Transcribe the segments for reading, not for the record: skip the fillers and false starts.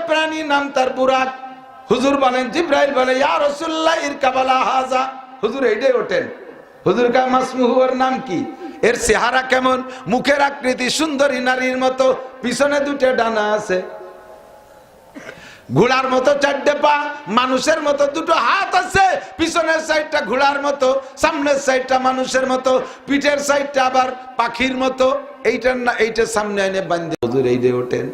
প্রাণী, নাম তার বুরাক। হুজুর বলেন, জিব্রাইল বলে ইয়া রাসূলুল্লাহ ইরকাবালা হাজা, হুজুর এইটাই ওঠেন। হুজুর কা মাসমুহু, ওর নাম কি, এর চেহারা কেমন, মুখের আকৃতি সুন্দরী নারীর মতো, পিছনে দুটো ডানা আছে, ঘোড়ার মতো চারটে পা, মানুষের মতো দুটো হাত আছে, পিছনের সাইডটা ঘোড়ার মতো, সামনের সাইডটা মানুষের মতো, পিঠের সাইডটা আবার পাখির মতো। এইটার না এইটা সামনে এনে বান্ধে হুজুর এই দিয়ে ওঠেন।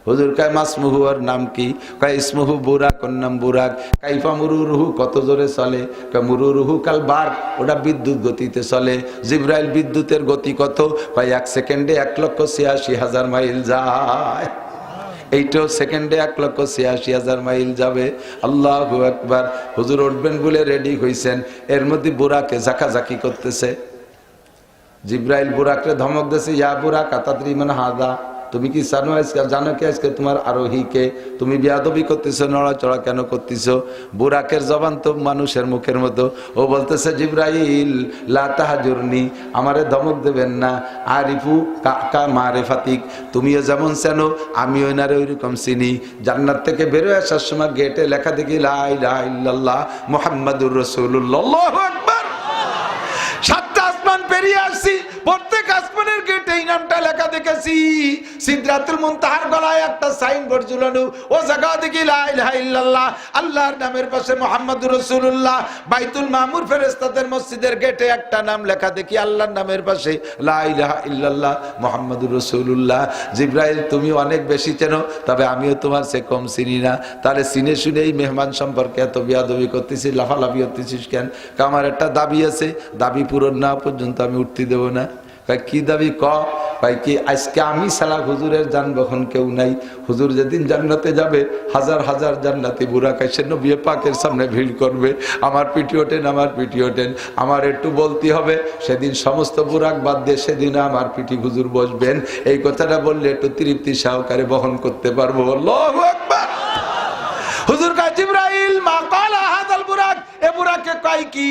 হুজুর কয় মাসমুহু, ওর নাম কি, কয় ইসমুহু বুরাক, ওর নাম বুরাক। কাইফা মুরুরুহু, কত জোরে চলে, কয় মুরুরুহু কাল বার্ক, ওটা বিদ্যুৎ গতিতে চলে। জিব্রাইল বিদ্যুতের গতি কত, কয় 1 সেকেন্ডে 1,86,000 মাইল যায়। এইটাও সেকেন্ডে 1,86,000 মাইল যাবে। আল্লাহু আকবার। হুজুর উঠবেন বলে রেডি হইছেন, এর মধ্যে বুরাকে ঝাঁকাঝাঁকি করতেছে। জিব্রাইল বুরাকরে ধমক দিয়েছে, ইয়া বুরাক আতাদরি মান হাদা, তুমি কি জানো কি আজকে তোমার আরোহীকে, তুমি বেয়াদবি করতেছো, নড়াচড়া কেন করতেছো? বুরাকের জবান তো মানুষের মুখের মতো। ও বলতেছে, জিব্রাইল লা তাহজুরনি, আমারে ধমক দেবেন না। আরিফু কা মারিফাতিক, তুমিও যেমন চেনো আমিও এনারে ওইরকম চিনি। জান্নাত থেকে বেরোয় আসার সময় গেটে লেখা দেখি লা ইলাহা ইল্লাল্লাহ মুহাম্মাদুর রাসূলুল্লাহ। আল্লাহু আকবার। 7টা আসমান পেরিয়ে আসছি, প্রত্যেক আসমানের গেটে এই নামটা লেখা দেখেছি। সিদরাতুল মুনতাহার গলায় একটা সাইনবোর্ড ঝুলানো, ও জায়গা দেখি লা ইলাহা ইল্লাল্লাহ, আল্লাহর নামের পাশে মুহাম্মাদুর রাসূলুল্লাহ। বাইতুল মামুর ফেরেশতাদের মসজিদের গেটে একটা নাম লেখা দেখি আল্লাহর নামের পাশে লা ইলাহা ইল্লাল্লাহ মুহাম্মাদুর রাসূলুল্লাহ। জিব্রাইল তুমি অনেক বেশি চেনো, তবে আমিও তোমার চেয়ে কম চিনি না। তাহলে চিনে শুনে এই মেহমান সম্পর্কে এত বেয়াদবি করতেছিস, লাফালাফি করতেছিস কেন? আমার একটা দাবি আছে, দাবি পূরণ না পর্যন্ত আমি উঠতে দেবো না। কি দাবি ক? ভাই কি আজকে আমি সালা হুজুরের যানবাহন কেউ নাই। হুজুর যেদিন জান্নাতে যাবে, হাজার হাজার জান্নাতি বুরাক এসে নবী পাকের সামনে ভিড় করবে। আমার পিটি ওঠেন, আমার পিটি ওঠেন। আমার একটু বলতে হবে, সেদিন সমস্ত বুরাক বাদ দিয়ে সেদিন আমার পিটি হুজুর বসবেন। এই কথাটা বললে একটু তৃপ্তি সহকারে বহন করতে পারবো। আল্লাহু আকবার। হুজুর কয়, জিব্রাইল মা ক্বালা হাযাল বুরাক, এ বুরাকে কয় কি?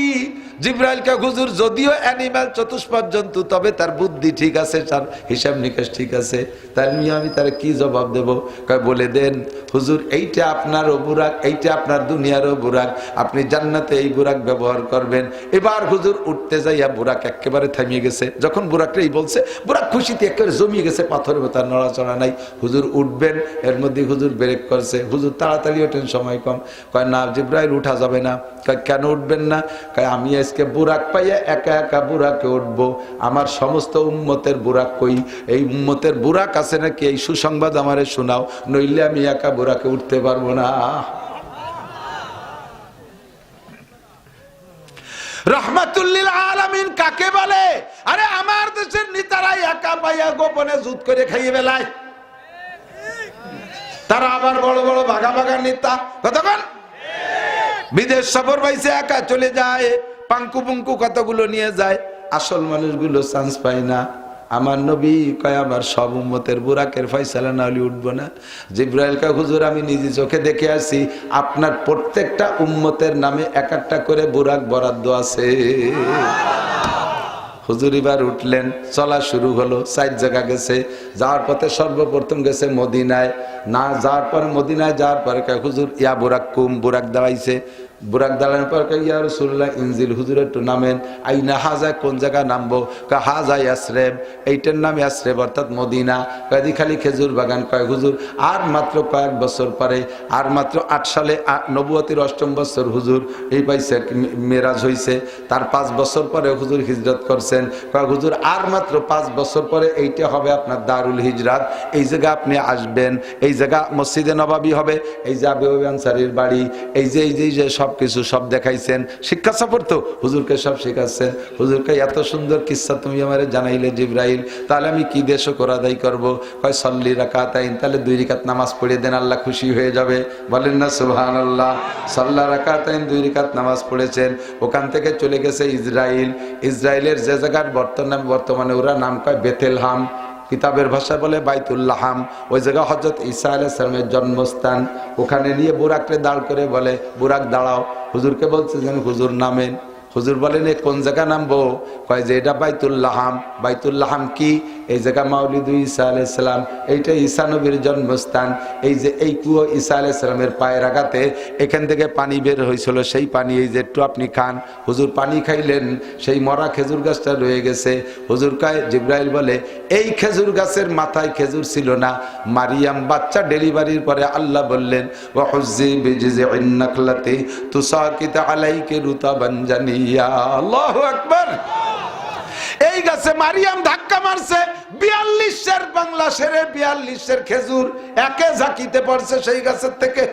জিব্রাইল কে হুজুর যদিও অ্যানিম্যাল, চতুষ্পদ জন্তু, তবে তার বুদ্ধি ঠিক আছে, তার হিসাব নিকাশ ঠিক আছে। তাহলে আমি তার কি জবাব দেব? কয় বলে দেন হুজুর, এইটা আপনারও বুরাক, এইটা আপনার দুনিয়ারও বুরাক, আপনি জান্নাতে এই বুরাক ব্যবহার করবেন। এবার হুজুর উঠতে যাইয়া বুরাক একেবারে থামিয়ে গেছে। যখন বুরাকটা এই বলছে, বুরাক খুশিতে একেবারে জমিয়ে গেছে, পাথরের মতো নড়াচড়া নাই। হুজুর উঠবেন, এর মধ্যে হুজুর ব্রেক করছে। হুজুর তাড়াতাড়ি ওঠেন, সময় কম। কয় না জিব্রাইল উঠা যাবে না। কয় কেন উঠবেন না? কয় আমি আজকে বুরাক পাইয়া একা একা বুরাকে উঠবো, আমার সমস্ত উম্মতের বুরাক কই? এই উম্মতের বুরাক আছে নাকি, এই সুসংবাদ আমারে শোনাও, নইলে আমি একা বুরাকে উঠতে পারবো না। রহমাতুল লিল আলামিন কাকে বলে? আরে আমার দেশের নেতারাই একা পাইয়া গোপনে জুত করে খাইয়ে বেলায়। তারা আবার বড় বড় ভাগা ভাগা নেতা, কতক্ষণ বিদেশ সফর পাইছে, একা চলে যায়, পাঙ্কু পুঙ্কু কতগুলো নিয়ে যায়। আসল মানুষগুলো চান্স পায় না। আমার নবী কয়, আমার সব উম্মতের বুরাকের ফয়সালা না হলে উঠবো না। জিব্রাইল কয়, হুজুর আমি নিজে চোখে দেখে আসি, আপনার প্রত্যেকটা উম্মতের নামে এক একটা করে বুরাক বরাদ্দ আছে। হুজুর এবার উঠলেন, চলা শুরু হলো। 4 জায়গা গেছে। যাওয়ার পথে সর্বপ্রথম গেছে মদিনায়। না যাওয়ার পর মদিনায় যাওয়ার পরে কয়, হুজুর ইয়া বুরাক কুম, বুরাক দাঁড়াইছে। বুরাক দাঁড়ানোর পর কয়, ইয়া রাসূলুল্লাহ ইনজিল, হুজুর একটু নামেন। আইনা হাজা, কোন জায়গা নামবো? কয় হাজা ইয়াসরেব, এইটার নাম ইয়াসরেব অর্থাৎ মদিনা। কয় খালি খেজুর বাগান। কয় হুজুর আর মাত্র কয়েক বছর পরে, আর মাত্র 8 সালে নবুয়তির 8ম বছর হুজুর এই পাইছে মেরাজ হইছে। তার 5 বছর পরে হুজুর হিজরত করছেন। কয় হুজুর আর মাত্র 5 বছর পরে এইটা হবে আপনার দারুল হিজরাত, এই জায়গা আপনি আসবেন, এই জায়গা মসজিদে নবাবী হবে, এই যে আবু আইয়ুব আনসারীর বাড়ি, এই যে সবকিছু সব দেখাইছেন। শিক্ষা সফর তো, হুজুরকে সব শেখাচ্ছেন। হুজুরকে এত সুন্দর কিসসা তুমি আমারে জানাইলে জিব্রাইল, তাহলে আমি কি দিয়ে শুকর আদায় করবো? কয় সল্লি রাকাতাইন, তাহলে 2 রাকাত নামাজ পড়ে দেন, আল্লাহ খুশি হয়ে যাবে। বলেন না সুবহানাল্লাহ। সাল্লা রাকাতাইন, 2 রাকাত নামাজ পড়েছেন। ওখান থেকে চলে গেছে ইসরাইল। ইসরাইলের যে জায়গার বর্তমানে ওরা নাম কয় বেথেলহাম, কিতাবের ভাষায় বলে বাইতুল্লাহাম। ওই জায়গা হযরত ঈসা আলাইহিস সালামের জন্মস্থান। ওখানে নিয়ে বুরাকরে দাঁড় করে বলে, বুরাক দাঁড়াও। হুজুরকে বলছে যেন হুজুর নামেন। হুজুর বলেন, কোন জায়গা নামবো? কয় যে এটা বাইতুল্লাহাম। বাইতুল্লাহাম কি? এই জায়গা মাওলিদ ঈসা আলাইহিস সালাম, এইটা ঈসা নবীর জন্মস্থান। এই যে এই কুয়ো ঈসা আলাইহিস সালামের পায়ের আঘাতে এখান থেকে পানি বের হয়েছিল, সেই পানি এই যে একটু আপনি খান। হুজুর পানি খাইলেন, সেই মরা খেজুর গাছটা রয়ে গেছে। হুজুর কয়, জিবরাইল বলে এই খেজুর গাছের মাথায় খেজুর ছিল না। মারিয়াম বাচ্চা ডেলিভারির পরে আল্লাহ বললেন ওয়াহুজ্জি বিজিজিন নাখলাতি তুসাকিত আলাইকি রুতাবান জানিয়া। আল্লাহু আকবার। এই গাছে মারিয়াম ধাক্কা মারছে, 42 বাংলা শেরে 42 খেজুর একে ঝাঁকিতে পড়ছে সেই গাছের থেকে।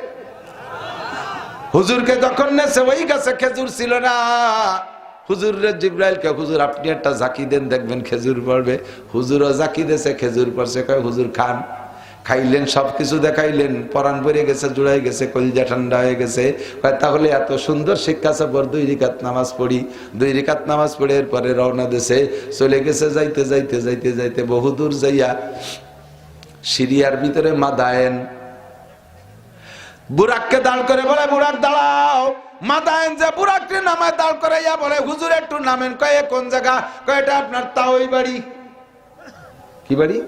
হুজুরকে যখন নেছে ওই গাছে খেজুর ছিল না। হুজুরের জিবরাইলকে, হুজুর আপনি একটা ঝাঁকি দেন, দেখবেন খেজুর পড়বে। হুজুরও ঝাঁকি দিয়েছে, খেজুর পড়ছে। কয় হুজুর খান। খাইলেন, সবকিছু দেখাইলেন, পরাণ ভরে গেছে, জুড়াই গেছে, কলিজা ঠান্ডা হয়ে গেছে। তাহলে এত সুন্দর শিক্ষা সফর, 2 রাকাত নামাজ পড়ি। 2 রাকাত নামাজ পড়ে এরপরে রওনা দেশে চলে গেছে। যাইতে যাইতে যাইতে যাইতে বহুদূর যাইয়া সিরিয়ার ভিতরে মাদায়েন, বুরাককে দাঁড় করে বলে বুরাক দাঁড়াও। মাদায়েন যে বুরাককে নামায় দাঁড় করে ইয়া বলে হুজুর একটু নামেন। কয়ে কোন জায়গা? কয় এটা আপনার তাওই বাড়ি। কি বাড়ি?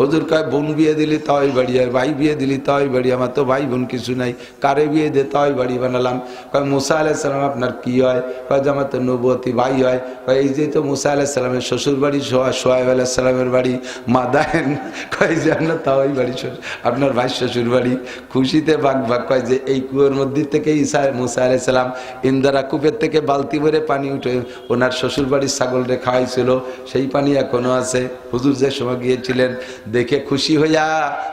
হুজুর কয় বোন বিয়ে দিলি তাই বাড়ি, আর ভাই বিয়ে দিলি তাই বাড়ি। আমার তো ভাই বোন কিছু নাই, কারে বিয়ে দে তাই বাড়ি বানালাম। কয় মুসা আলাইহিস সালাম আপনার কি হয়? কয় যে আমার তো নবুয়তি ভাই হয়। কয় এই যে তো মুসা আলাইহিস সালামের শ্বশুর বাড়ি, সোহাইব আলাইহিস সালামের বাড়ি। মাদায়েন কয় যে আপনার তাই বাড়ি, আপনার ভাই শ্বশুর বাড়ি। খুশিতে বাঘ বাঘ। কয় যে এই কুয়োর মধ্যে থেকে মুসা আলাইহিস সালাম ইন্দারা কূপের থেকে বালতি ভরে পানি উঠে ওনার শ্বশুর বাড়ির ছাগলরে খাওয়াইছিল, সেই পানি এখনো আছে। হুজুর যে সময় গিয়েছিলেন দেখে খুশি হইয়া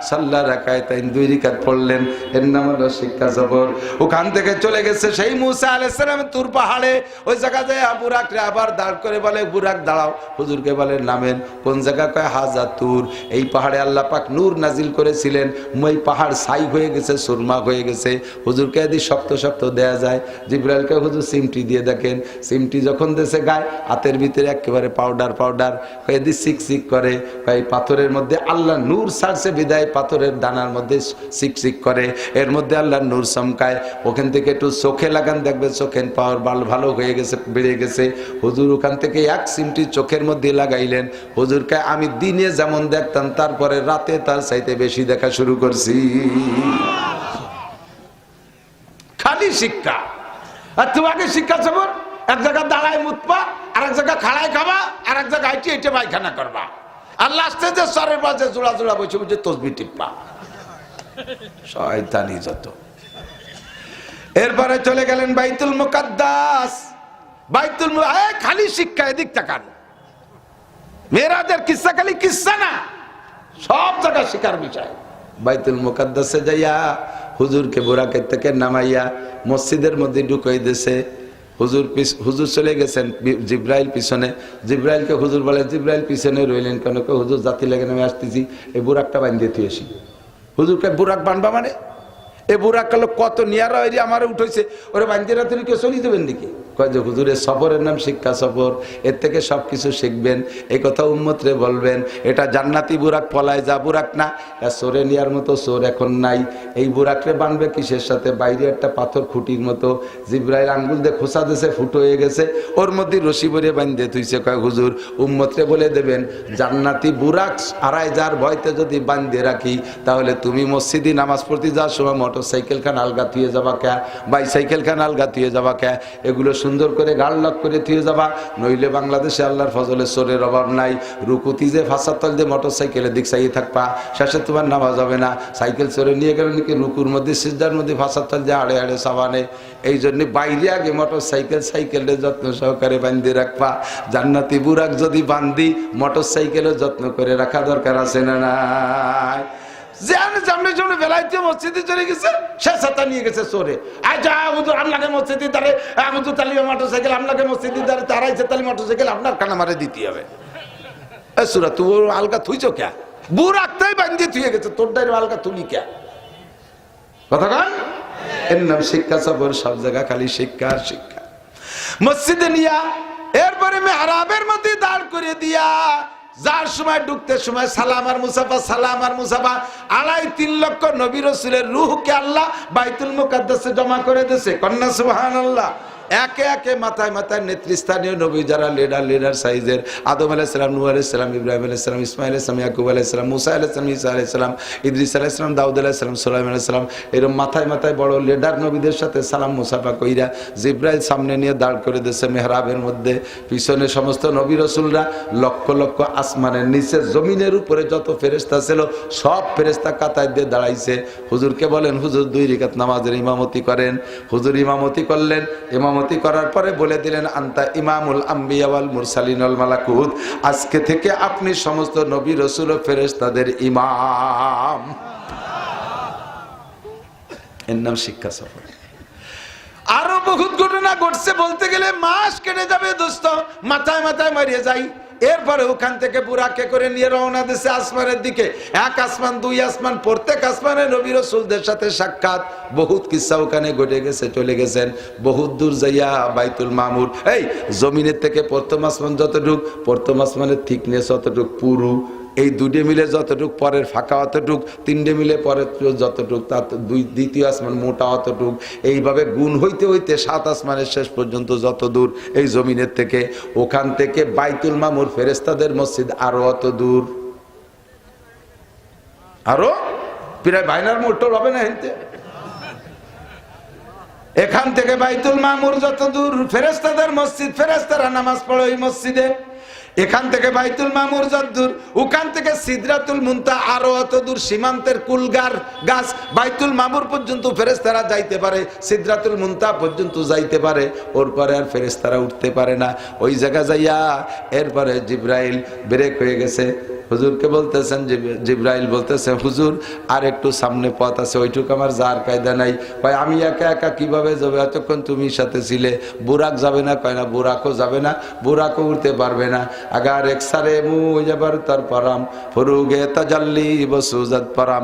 সাল্লা রাকায়াতাইন 2 রাকাত পড়লেন। এর নাম হলো শিক্ষা সফর। ওখান থেকে চলে গেছে সেই মুসা আলাইহিস সালাম তুর পাহাড়ে। ওই জায়গায় যায় বুরাকরে আবার দাঁড় করে বলে বুরাক দাঁড়াও। হুজুরকে বলে নামেন। কোন জায়গা? কয় হাজা তুর। এই পাহাড়ে আল্লাহ পাক নূর নাজিল করেছিলেন, ওই পাহাড় ছাই হয়ে গেছে, সুরমা হয়ে গেছে। হুজুরকে যদি শক্ত শক্ত দেয়া যায়, জিবরাইলকে হুজুর সিমটি দিয়ে দেখেন। সিমটি যখন দেশে গায়, হাতের ভিতরে একেবারে পাউডার পাউডার হয়ে দি সিক করে। এই পাথরের মধ্যে আল্লাহ নূর ছাড়ছে বিদায় পাথরের দানার মধ্যে সিক করে, এর মধ্যে আল্লাহ নূর চমকায়। ওখান থেকে একটু চোখে লাগান, দেখবে চোখের পাওয়ার ভালো হয়ে গেছে, বেড়ে গেছে। হুজুর ওখান থেকে এক সিমটি চোখের মধ্যে লাগাইলেন। হুজুরকে আমি দিনে যেমন দেখতাম, তারপরে রাতে তার চাইতে বেশি দেখা শুরু করছি। খালি শিক্ষা। আর তোমাকে শিক্ষা সফর, এক জায়গায় দাঁড়ায় মুতপা, আর এক জায়গায় খাড়ায় খাবা, আর এক জায়গায় এটা পায়খানা করবা। আর লাস্টে যে সরের পাশে জোড়া জোড়া বসে বসে তসবি টিপ্পা। শয়তানি যত। এরপরে চলে গেলেন বাইতুল মুকাদ্দাস। বাইতুল খালি শিক্ষা, এদিক তাকান। মেরাজের কিসসা খালি কিসসা না, সব জায়গায় শিকার বিষয়। বাইতুল মুকাদ্দাসে যাইয়া হুজুরকে বুরাকের থেকে নামাইয়া মসজিদের মধ্যে ঢুকাই দিয়েছে। হুজুর চলে গেছেন, জিবরাইল পিছনে। জিবরাইলকে হুজুর বলে, জিবরাইল পিছনে রইলেন কেন? হুজুর জাতি লাগে আমি আসতেছি, এই বুরাকটা বাঁধিয়ে তুই আসি। হুজুরকে বুরাক বানবা মানে? এ বুরাক কালো কত নিয়ারা হয়ে আমার উঠেছে, ওরা বান্দিরা তুমি কেউ চলি দেবেন নাকি? কয় যে হুজুরের সফরের নাম শিক্ষা সফর, এর থেকে সবকিছু শিখবেন। এই কথা উম্মতরে বলবেন। এটা জান্নাতি বুরাক, পলায় যা বুরাক না। সোরে নিয়ার মতো সোর এখন নাই। এই বুরাকরে বানবে কিসের সাথে? বাইরে একটা পাথর খুঁটির মতো। জিবরাইল আঙ্গুল দিয়ে খোসা দিয়েছে, ফুটো হয়ে গেছে, ওর মধ্যে রশি ভরে বান্ধে তুইছে। কয় হুজুর উম্মতরে বলে দেবেন, জান্নাতি বুরাক আড়াই যার ভয়তে যদি বান্ধে রাখি, তাহলে তুমি মসজিদে নামাজ পড়তে যাওয়ার সময় মোটর সাইকেল খান আলগা থুয়ে যাবা কে, বাইসাইকেল খান আলগা থুয়ে যাবা কে, এগুলো সুন্দর করে গাড় লক করে থুয়ে যাবা। নইলে বাংলাদেশে আল্লাহর ফজলে চোরের অভাব নাই। রুকুতি যে ফাঁসার তল দিয়ে মোটর সাইকেলের দিক চাইয়ে থাকবা, শেষে তোমার নামাজ হবে না। সাইকেল চোরে নিয়ে গেলে নাকি রুকুর মধ্যে সিজদার মধ্যে ফাঁসার তল দিয়ে আড়ে আড়ে সাবানে। এই জন্য বাইরে আগে মোটর সাইকেলের যত্ন সহকারে বান্ধে রাখবা। জান্নাতি বুরাক যদি বান্ধি, মোটর সাইকেলের যত্ন করে রাখা দরকার আছে না নাই? মসজিদে চলে গেছে, সে ছাতা নিয়ে গেছে চোরে। আপনাকে মসজিদে দাঁড়ে মোটর সাইকেল, আপনাকে মসজিদে দাঁড়ে তারাইছে, তাহলে মোটর সাইকেল আপনার কানা মারে দিতে হবে। সুরা তুই আলগা থুইছ কে? বুরাকটাই বান্ধি থুয়ে গেছে, তোর ডাইরে আলগা তুলি কে? কথা কান। এর নাম শিক্ষা সফর। সব জায়গা খালি শিক্ষা আর শিক্ষা। মসজিদে নিয়া এরপরে মেহরাবের মধ্যে দাঁড় করে দিয়া, যার সময় ঢুকতে সময় সালাম আর মুসাফা, সালাম আর মুসাফা। 2.5-3 লক্ষ নবী রাসূলের রূহকে আল্লাহ বাইতুল মুকাদ্দাসে জমা করে দিয়েছে। কন্যা সুবহানাল্লাহ। একে একে মাথায় মাথায় নেতৃস্থানীয় নবী যারা লিডার সাইজের, আদম আলাইহিস সালাম, নূহ আলাইহিস সালাম, ইব্রাহিম আলাইহিস সালাম, ইসমাঈল আলাইহিস সালাম, ইয়াকুব আলাইহিস সালাম, মুসা আলাইহিস সালাম, ঈসা আলাইহিস সালাম, ইদ্রিস আলাইহিস সালাম, দাউদ আলাইহিস সালাম, সুলাইমান আলাইহিস সালাম, এরকম মাথায় মাথায় বড় লিডার নবীদের সাথে সালাম মুসাফা কইরা জিবরাইল সামনে নিয়ে দাঁড় করে দিয়েছে মেহরাবের মধ্যে। পিছনে সমস্ত নবী রাসূলরা লক্ষ লক্ষ আসমানের নিচে জমিনের উপরে যত ফেরেশতা ছিল সব ফেরেশতা কাতার দিয়ে দাঁড়াইছে। হুজুরকে বলেন, হুজুর 2 রাকাত নামাজের ইমামতি করেন। হুজুর ইমামতি করলেন। ইমামতি করার পরে বলে দিলেন, আনতা ইমামুল আম্বিয়া ওয়াল মুরসালিন ওয়াল মালাকুত, আজকে থেকে আপনি সমস্ত নবী রাসূল ও ফেরেশতাদের ইমাম। এর নাম শিক্ষা সফর। আরো বহুত ঘটনা ঘটছে, বলতে গেলে মাস কেটে যাবে দোস্ত, মাথায় মাথায় মারিয়ে যাই। এরপরে ওখান থেকে বুরাকে করে নিয়ে রওনা দিয়েছে আসমানের দিকে। 1 আসমান 2 আসমান, প্রত্যেক আসমানে নবী রাসূলদের সাথে সাক্ষাৎ। বহুত কিসসা ওখানে ঘটে গেছে, চলে গেছেন বহুত দূর যাইয়া বাইতুল মামুর। এই জমিনের থেকে প্রথম আসমান যতটুক, প্রথম আসমানের থিকনেস অতটুক পুরু, এই 2টে মিলে যতটুক, পরের ফাঁকা অতটুক, 3টে মিলে পরের যতটুক, তার দ্বিতীয় আসমান মোটা অতটুক। এইভাবে গুণ হইতে হইতে 7 আসমানের শেষ পর্যন্ত যত দূর এই জমিনের থেকে, ওখান থেকে বাইতুল মামুর ফেরেশতাদের মসজিদ আরো অত দূর, আরো প্রায় বাইনার মোটর হবে না হেনতে। এখান থেকে বাইতুল মামুর যত দূর ফেরেশতাদের মসজিদ, ফেরেশতারা নামাজ পড়ে ওই মসজিদে। এখান থেকে বাইতুল মামুর যত দূর, ওখান থেকে সিদরাতুল মুনতাহা আরো অত দূর। সীমান্তের কুলগার গাছ বাইতুল মামুর পর্যন্ত ফেরেশতারা যাইতে পারে, সিদরাতুল মুনতাহা পর্যন্ত যাইতে পারে, ওর পরে আর ফেরেশতারা উঠতে পারে না। ওই জায়গা যাইয়া এরপরে জিবরাইল ব্রেক হয়ে গেছে। হুজুরকে বলতেছেন, জিবরাইল বলতেছে, হুজুর আর একটু সামনে পথ আছে, ওইটুকু আমার যার কায়দা নাই। কয় আমি একা একা কিভাবে যাবে, এতক্ষণ তুমি সাথে ছিলে। বুরাক যাবে না, কয় না বুরাকও যাবে না, বুরাকও উঠতে পারবে না। আগার এক সারে মু যাবার তার পারাম ফরুগে তাজাল্লি বসুজাত পারাম।